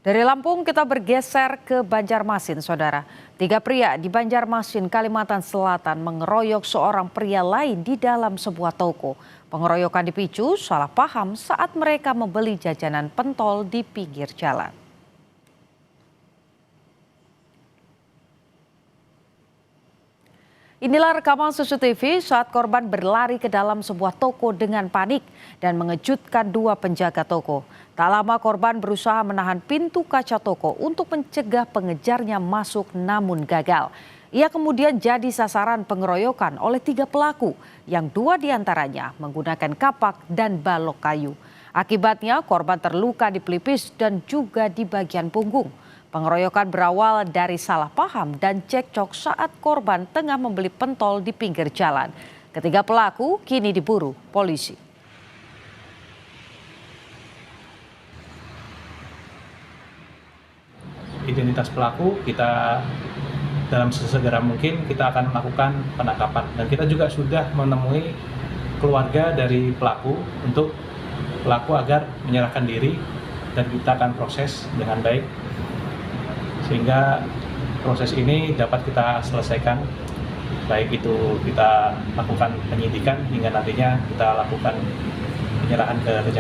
Dari Lampung kita bergeser ke Banjarmasin, saudara. Tiga pria di Banjarmasin, Kalimantan Selatan mengeroyok seorang pria lain di dalam sebuah toko. Pengeroyokan dipicu salah paham saat mereka membeli jajanan pentol di pinggir jalan. Inilah rekaman CCTV saat korban berlari ke dalam sebuah toko dengan panik dan mengejutkan dua penjaga toko. Tak lama korban berusaha menahan pintu kaca toko untuk mencegah pengejarnya masuk namun gagal. Ia kemudian jadi sasaran pengeroyokan oleh tiga pelaku yang dua diantaranya menggunakan kapak dan balok kayu. Akibatnya korban terluka di pelipis dan juga di bagian punggung. Pengeroyokan berawal dari salah paham dan cekcok saat korban tengah membeli pentol di pinggir jalan. Ketiga pelaku kini diburu polisi. Identitas pelaku kita dalam sesegera mungkin kita akan melakukan penangkapan, dan kita juga sudah menemui keluarga dari pelaku untuk pelaku agar menyerahkan diri, dan kita akan proses dengan baik sehingga proses ini dapat kita selesaikan, baik itu kita lakukan penyidikan hingga nantinya kita lakukan penyerahan ke kejaksaan.